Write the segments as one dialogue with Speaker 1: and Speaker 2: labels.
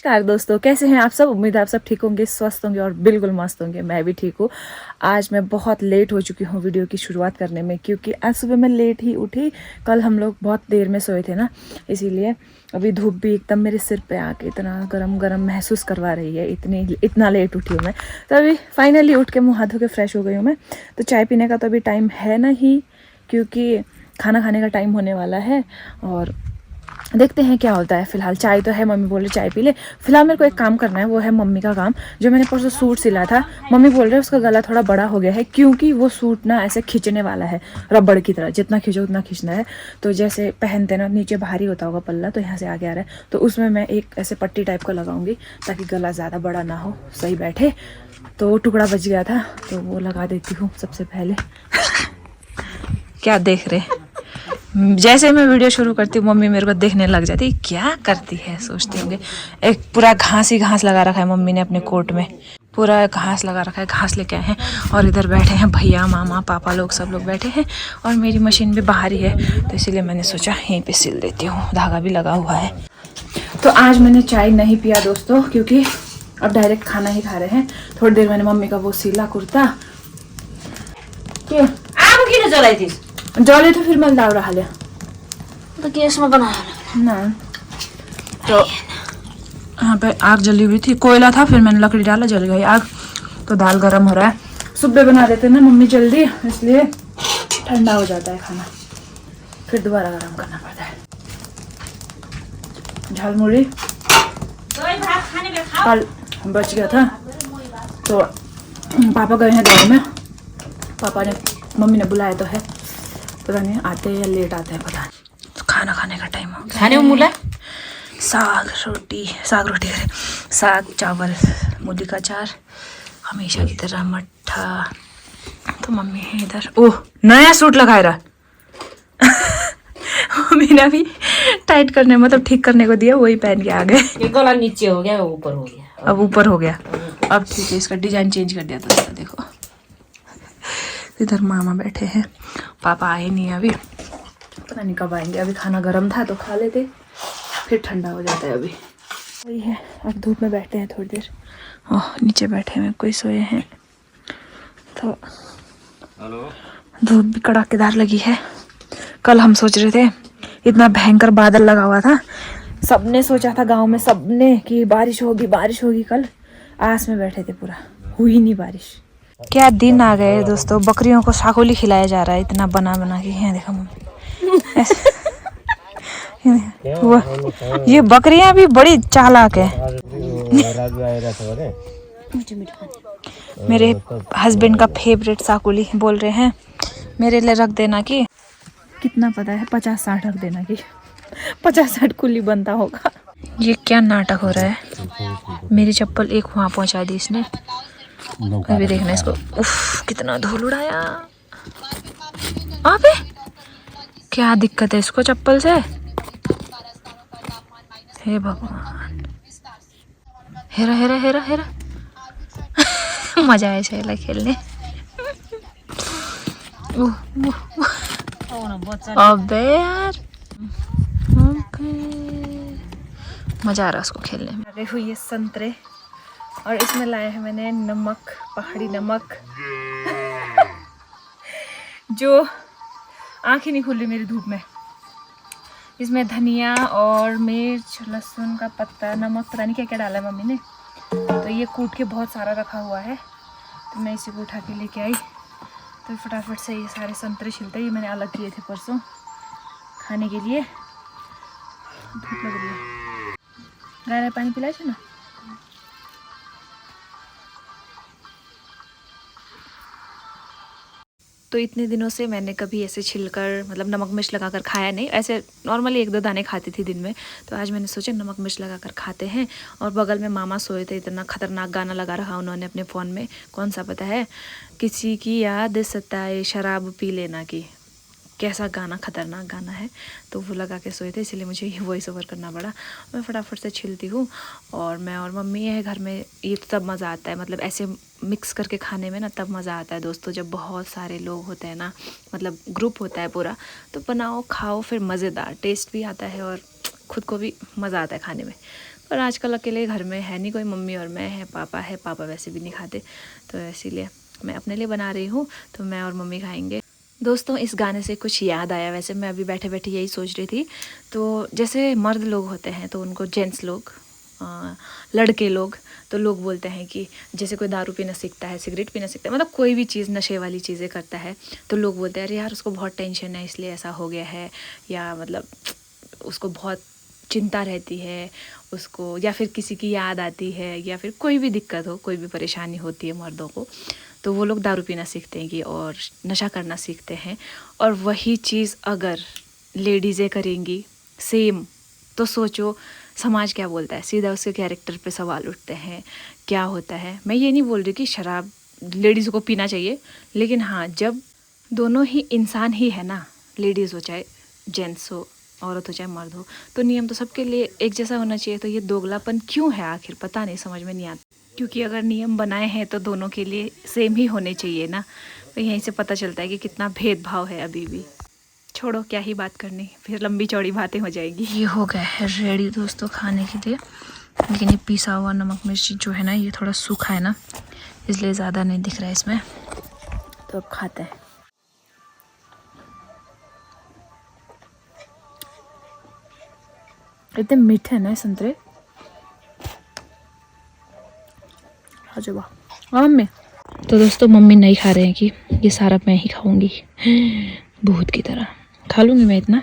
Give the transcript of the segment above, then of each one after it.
Speaker 1: नमस्कार दोस्तों, कैसे हैं आप सब। उम्मीद है आप सब ठीक होंगे, स्वस्थ होंगे और बिल्कुल मस्त होंगे। मैं भी ठीक हूँ। आज मैं बहुत लेट हो चुकी हूँ वीडियो की शुरुआत करने में, क्योंकि आज सुबह मैं लेट ही उठी। कल हम लोग बहुत देर में सोए थे ना, इसीलिए अभी धूप भी एकदम मेरे सिर पे आके इतना गरम गरम महसूस करवा रही है। इतना लेट उठी हूँ मैं। तो अभी फाइनली उठ के मुँह हाथ धो के फ्रेश हो गई हूँ मैं। तो चाय पीने का तो अभी टाइम है नहीं, क्योंकि खाना खाने का टाइम होने वाला है और देखते हैं क्या होता है। फिलहाल चाय तो है, मम्मी बोल रही चाय पी ले। फिलहाल मेरे को एक काम करना है, वो है मम्मी का काम। जो मैंने परसों सूट सिला था, मम्मी बोल रहे हैं उसका गला थोड़ा बड़ा हो गया है, क्योंकि वो सूट ना ऐसे खींचने वाला है रबड़ की तरह, जितना खींचो उतना खींचना है। तो जैसे पहनते ना, नीचे भारी होता होगा पल्ला, तो यहाँ से आगे आ रहा है, तो उसमें मैं एक ऐसे पट्टी टाइप का लगाऊंगी ताकि गला ज़्यादा बड़ा ना हो, सही बैठे। तो टुकड़ा बच गया था तो वो लगा देती हूँ सबसे पहले। क्या देख रहे, जैसे मैं वीडियो शुरू करती हूँ मम्मी मेरे को देखने लग जाती है, क्या करती है सोचती होंगे। एक पूरा घास ही घास लगा रखा है मम्मी ने अपने कोट में, पूरा घास लगा रखा है, घास लेके आए हैं। और इधर बैठे हैं भैया, मामा, पापा लोग, सब लोग बैठे हैं। और मेरी मशीन भी बाहर ही है, तो इसीलिए मैंने सोचा यहीं पे सिल देती हूँ, धागा भी लगा हुआ है। तो आज मैंने चाय नहीं पिया दोस्तों, क्योंकि अब डायरेक्ट खाना ही खा रहे हैं। थोड़ी देर मैंने मम्मी का वो सिला कुर्ता
Speaker 2: जलाई थी
Speaker 1: जले, तो फिर मैं दाव रहा लिया
Speaker 2: तो गैस में बनाया
Speaker 1: ना। तो यहाँ पे आग जली हुई थी, कोयला था, फिर मैंने लकड़ी डाला, जल गई आग। तो दाल गरम हो रहा है। सुबह बना देते ना मम्मी जल्दी, इसलिए ठंडा हो जाता है खाना, फिर दोबारा गरम करना पड़ता है। झालमुड़ी कल बच गया था, तो पापा गए हैं गाँव में। पापा ने, मम्मी ने बुलाया तो है, पता नहीं आते हैं या लेट आते हैं, पता नहीं। तो खाना खाने का टाइम हो गया।
Speaker 2: खाने में मूला
Speaker 1: साग रोटी करे, साग चावल, मूली का अचार, हमेशा की तरह मट्ठा। तो मम्मी है इधर। ओह, नया सूट लगाए रहा। मम्मी ने अभी टाइट करने, मतलब ठीक करने को दिया, वही पहन के आ गए।
Speaker 2: ये गला नीचे हो गया, ऊपर हो गया।
Speaker 1: अब ऊपर हो गया, अब ठीक है। इसका डिजाइन चेंज कर दिया था, देखो। इधर मामा बैठे हैं, पापा आए नहीं अभी, पता नहीं कब आएंगे। अभी खाना गर्म था तो खा लेते, फिर ठंडा हो जाता है। अभी वही है, अब धूप में बैठते हैं थोड़ी देर। ओह, नीचे बैठे हैं, कोई सोए हैं। तो धूप भी कड़ाकेदार लगी है। कल हम सोच रहे थे, इतना भयंकर बादल लगा हुआ था, सबने सोचा था गांव में सबने कि बारिश होगी बारिश होगी। कल आस में बैठे थे, पूरा हुई नहीं बारिश। क्या दिन आ गए दोस्तों। बकरियों को साकोली खिलाया जा रहा है, इतना बना बना के। यहाँ देखो मम्मी, ये बकरियां भी बड़ी चालाक है। मेरे हस्बैंड का फेवरेट साकोली बोल रहे हैं मेरे लिए रख देना। कि कितना पता है, 50-60 रख देना कि 50-60 कुली बनता होगा। ये क्या नाटक हो रहा है। मेरी चप्पल एक वहाँ पहुँचा दी इसने। अभी देखना इसको। उफ, कितना धूल उड़ाया। अबे क्या दिक्कत है इसको चप्पल से। हे भगवान, हेरा हेरा हेरा हेरा। मजा आया शेला खेलने। अबे यार, मजा आ रहा है उसको खेलने में। देखो ये संतरे, और इसमें लाए हैं मैंने नमक, पहाड़ी नमक। जो आंखें नहीं खुल रही मेरी धूप में। इसमें धनिया और मिर्च, लहसुन का पत्ता, नमक, पता नहीं क्या क्या डाला है मम्मी ने। तो ये कूट के बहुत सारा रखा हुआ है, तो मैं इसी को उठा के लेके आई। तो फटाफट से ये सारे संतरे छिलते, ये मैंने अलग किए थे परसों खाने के लिए। धूप लग रही है। गाय ने पानी पिलाए थे ना। तो इतने दिनों से मैंने कभी ऐसे छिलकर, मतलब नमक मिर्च लगाकर खाया नहीं। ऐसे नॉर्मली 1-2 दाने खाती थी दिन में। तो आज मैंने सोचा नमक मिर्च लगाकर खाते हैं। और बगल में मामा सोए थे, इतना खतरनाक गाना लगा रखा उन्होंने अपने फ़ोन में। कौन सा पता है, किसी की याद सताए शराब पी लेना की। कैसा गाना, खतरनाक गाना है। तो वो लगा के सोए थे, इसलिए मुझे ये वॉइस ओवर करना पड़ा। मैं फटाफट से छिलती हूँ, और मैं और मम्मी है घर में। ये तो तब मज़ा आता है, मतलब ऐसे मिक्स करके खाने में ना तब मज़ा आता है दोस्तों, जब बहुत सारे लोग होते हैं ना, मतलब ग्रुप होता है पूरा, तो बनाओ खाओ, फिर मज़ेदार टेस्ट भी आता है और खुद को भी मज़ा आता है खाने में। पर आजकल अकेले घर में है नहीं कोई, मम्मी और मैं है, पापा वैसे भी नहीं खाते, तो इसीलिए मैं अपने लिए बना रही हूँ, तो मैं और मम्मी खाएंगे। दोस्तों इस गाने से कुछ याद आया, वैसे मैं अभी बैठे बैठे यही सोच रही थी। तो जैसे मर्द लोग होते हैं तो उनको जेंट्स लोग, लड़के लोग, तो लोग बोलते हैं कि जैसे कोई दारू पीना सीखता है, सिगरेट पीना सीखता है, मतलब कोई भी चीज़ नशे वाली चीज़ें करता है, तो लोग बोलते हैं अरे यार उसको बहुत टेंशन है इसलिए ऐसा हो गया है, या मतलब उसको बहुत चिंता रहती है उसको, या फिर किसी की याद आती है, या फिर कोई भी दिक्कत हो, कोई भी परेशानी होती है मर्दों को, तो वो लोग दारू पीना सीखते हैं कि और नशा करना सीखते हैं। और वही चीज़ अगर लेडीज़ें करेंगी सेम, तो सोचो समाज क्या बोलता है, सीधा उसके कैरेक्टर पे सवाल उठते हैं, क्या होता है। मैं ये नहीं बोल रही कि शराब लेडीज़ को पीना चाहिए, लेकिन हाँ जब दोनों ही इंसान ही है ना, लेडीज़ हो चाहे जेंट्स हो, औरत हो चाहे मर्द हो, तो नियम तो सबके लिए एक जैसा होना चाहिए। तो ये दोगलापन क्यों है आखिर, पता नहीं, समझ में नहीं आता। क्योंकि अगर नियम बनाए हैं तो दोनों के लिए सेम ही होने चाहिए ना, तो यहीं से पता चलता है कि कितना भेदभाव है अभी भी। छोड़ो क्या ही बात करनी, फिर लंबी चौड़ी बातें हो जाएगी। ये हो गया है रेडी दोस्तों खाने के लिए, लेकिन ये पिसा हुआ नमक मिर्ची जो है ना, ये थोड़ा सूखा है ना, इसलिए ज़्यादा नहीं दिख रहा है इसमें, तो अब खाते हैं। इतने मीठे हैं ना संतरे, अजब। मम्मी, तो दोस्तों मम्मी नहीं खा रहे हैं कि ये सारा मैं ही खाऊंगी, भूत की तरह खा लूँगी मैं, इतना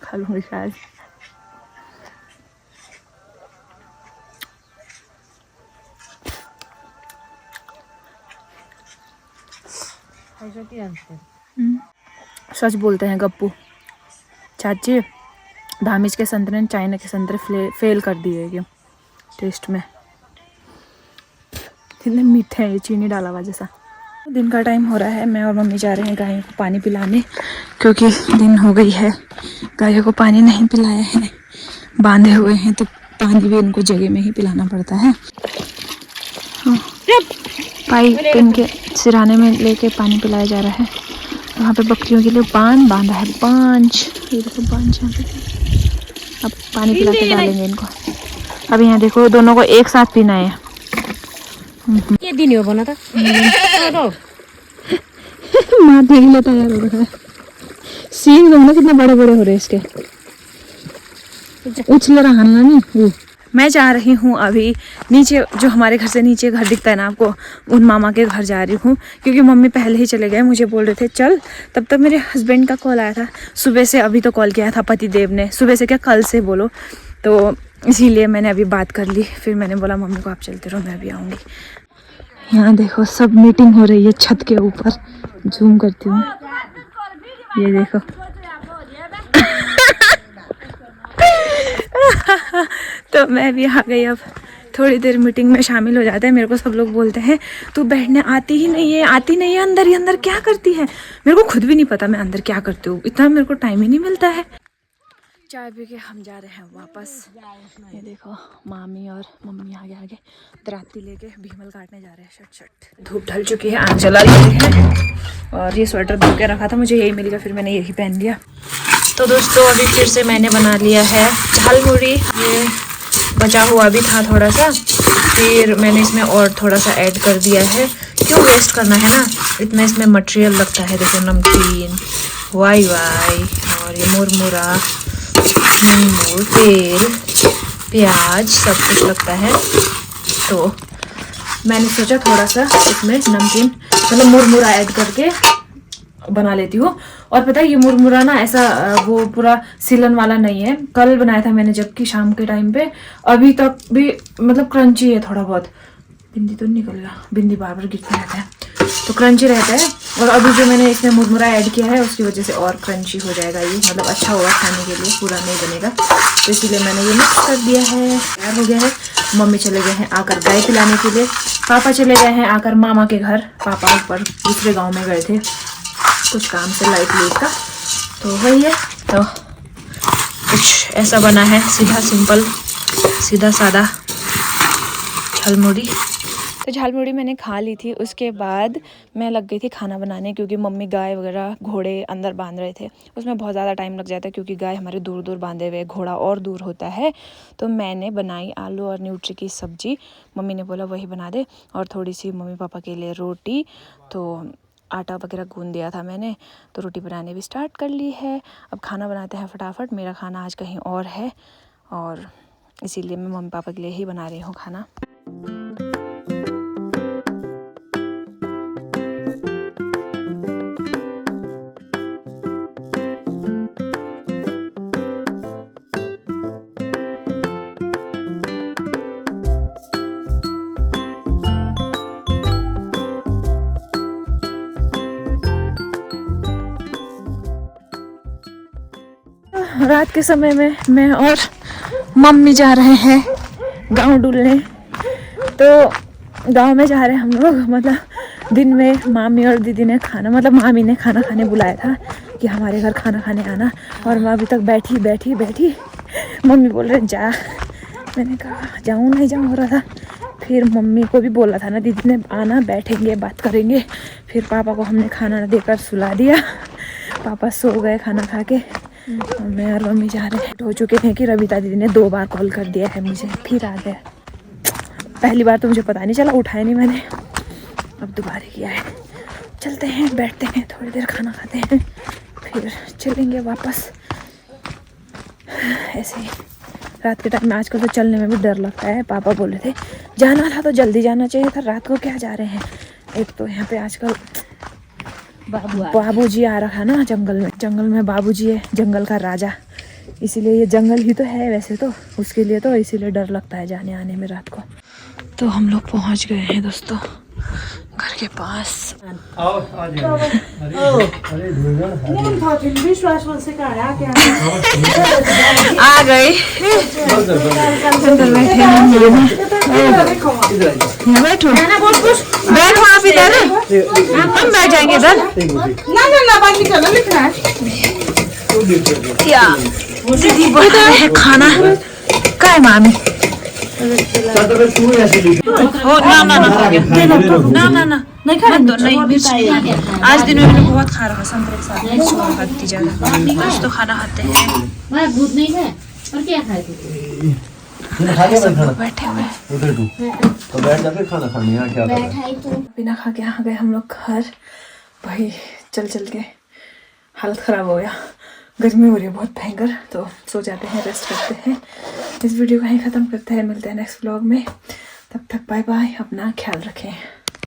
Speaker 1: खा लूँगी शायद। सच बोलते हैं गप्पू चाची, धामिज के संतरे ने चाइना के संतरे फेल कर दिए ये टेस्ट में, कितने मीठे हैं, ये चीनी डाला हुआ जैसा। दिन का टाइम हो रहा है, मैं और मम्मी जा रहे हैं गायों को पानी पिलाने, क्योंकि दिन हो गई है, गायों को पानी नहीं पिलाया है, बांधे हुए हैं, तो पानी भी उनको जगह में ही पिलाना पड़ता है। पाइप इनके सिराने में लेके पानी पिलाया जा रहा है। वहाँ पे बकरियों के लिए बांधा है, बांझ, ये देखो बांझ यहाँ पे। अब पानी पिला के डालेंगे इनको। अब यहाँ देखो दोनों को एक साथ पीना है।
Speaker 2: ये दिन हो बना था
Speaker 1: माँ देखने तैयार हो रहा है, सीन देखना कितने बड़े बड़े हो रहे हैं इसके, उछल रहा है ना नहीं। मैं जा रही हूँ अभी नीचे, जो हमारे घर से नीचे घर दिखता है ना आपको, उन मामा के घर जा रही हूँ, क्योंकि मम्मी पहले ही चले गए, मुझे बोल रहे थे चल। तब तक मेरे हस्बैंड का कॉल आया था सुबह से, अभी तो कॉल किया था पति देव ने, सुबह से क्या कल से बोलो, तो इसीलिए मैंने अभी बात कर ली। फिर मैंने बोला मम्मी को आप चलते रहो, मैं अभी आऊँगी। यहाँ देखो सब मीटिंग हो रही है छत के ऊपर, जूम करती हूँ, ये देखो। तो मैं भी आ गई, अब थोड़ी देर मीटिंग में शामिल हो जाते हैं। मेरे को सब लोग बोलते हैं तू बैठने आती ही नहीं है, अंदर ही अंदर क्या करती है। मेरे को खुद भी नहीं पता मैं अंदर क्या करती हूँ, इतना मेरे को टाइम ही नहीं मिलता है। चाय पी के हम जा रहे हैं वापस। ये देखो मामी और मम्मी आगे दराती लेके भीमल काटने जा रहे हैं। शट धूप ढल चुकी है, आग जला लिए हैं, और ये स्वेटर धो के रखा था, मुझे यही मिल गया, फिर मैंने यही पहन लिया। तो दोस्तों अभी फिर से मैंने बना लिया है झालमुड़ी, ये बचा हुआ भी था थोड़ा सा, फिर मैंने इसमें और थोड़ा सा ऐड कर दिया है, क्यों वेस्ट करना है ना, इतना इसमें मटेरियल लगता है। देखो नमकीन, वाई और ये मुरमुरा, नींबू, तेल, प्याज, सब कुछ लगता है। तो मैंने सोचा थोड़ा सा इसमें नमकीन मतलब मुरमुरा ऐड करके बना लेती हूँ। और पता है ये मुरमुरा ना ऐसा वो पूरा सिलन वाला नहीं है, कल बनाया था मैंने जबकि शाम के टाइम पे, अभी तक भी मतलब क्रंची है थोड़ा बहुत। बिंदी तो निकल गया, बिंदी बार बार गिरते रहता है, तो क्रंची रहता है। और अभी जो मैंने इसमें मुरमुरा ऐड किया है उसकी वजह से और क्रंची हो जाएगा ये, मतलब अच्छा होगा खाने के लिए, पूरा नहीं बनेगा, तो इसीलिए मैंने ये मिक्स कर दिया है। तैयार हो गया है। मम्मी चले गए हैं आकर गाय पिलाने के लिए, पापा चले गए हैं आकर मामा के घर, पापा ऊपर दूसरे गाँव में गए थे कुछ काम से लाइट लेट का, तो वही है। तो कुछ ऐसा बना है, सीधा सिंपल सीधा सादा झालमुड़ी। तो तो झाल मुड़ी मैंने खा ली थी। उसके बाद मैं लग गई थी खाना बनाने, क्योंकि मम्मी गाय वगैरह घोड़े अंदर बांध रहे थे। उसमें बहुत ज़्यादा टाइम लग जाता है क्योंकि गाय हमारे दूर दूर बांधे हुए, घोड़ा और दूर होता है। तो मैंने बनाई आलू और न्यूट्री की सब्जी। मम्मी ने बोला वही बना दे, और थोड़ी सी मम्मी पापा के लिए रोटी। तो आटा वगैरह गूंद दिया था मैंने, तो रोटी बनाने भी स्टार्ट कर ली है। अब खाना बनाते हैं फटाफट। मेरा खाना आज कहीं और है, और इसीलिए मैं मम्मी पापा के लिए ही बना रही हूँ खाना। रात के समय में मैं और मम्मी जा रहे हैं गांव डुलने। तो गांव में जा रहे हैं हम लोग। मतलब दिन में मामी और दीदी ने खाना, मतलब मामी ने खाना खाने बुलाया था कि हमारे घर खाना खाने आना, और मैं अभी तक बैठी बैठी बैठी। मम्मी बोल रहे जा, मैंने कहा जाऊँ नहीं जाऊँ हो रहा था। फिर मम्मी को भी बोला था ना दीदी ने, आना बैठेंगे बात करेंगे। फिर पापा को हमने खाना देकर सुला दिया। पापा सो गए खाना खा के। मैं और मम्मी जा रहे हैं। हो चुके हैं कि रविता दीदी ने 2 बार कॉल कर दिया है मुझे, फिर आ गए। पहली बार तो मुझे पता नहीं चला, उठाया नहीं मैंने, अब दोबारा किया है। चलते हैं, बैठते हैं, थोड़ी देर खाना खाते हैं, फिर चलेंगे वापस। ऐसे ही रात के टाइम में आजकल तो चलने में भी डर लगता है। पापा बोले थे जाना था तो जल्दी जाना चाहिए था, रात को क्या जा रहे हैं। एक तो यहाँ पे आजकल बाबूजी आ रखा है ना जंगल में बाबूजी है, जंगल का राजा। इसीलिए ये जंगल ही तो है वैसे तो, उसके लिए तो इसीलिए डर लगता है जाने आने में रात को। तो हम लोग पहुंच गए हैं दोस्तों घर के पास। आ गए अंदर बैठे हैं। बैठो बैठो आप इधर, हम बैठ जाएंगे इधर। क्या दीदी बना रहे हैं खाना? क्या है मामी? ना नहीं खा दो, नहीं। आज दिन में मैंने बहुत खा रहा संतरे के साथ मिर्च खाती ज्यादा। आज तो खाना खाते हैं।
Speaker 2: भूत नहीं है और क्या खाए
Speaker 1: सब लोग बैठे हुए
Speaker 3: तो बैठ जाके खाना खाने यहाँ क्या कर रहे हैं?
Speaker 1: बिना खा के आ गए हम लोग घर। भाई चल चल के हालत ख़राब हो गया, गर्मी हो रही है बहुत भयंकर। तो सो जाते हैं, रेस्ट करते हैं। इस वीडियो को यहीं ख़त्म करते हैं, मिलते हैं नेक्स्ट व्लॉग में। तब तक बाय बाय, अपना ख्याल रखें।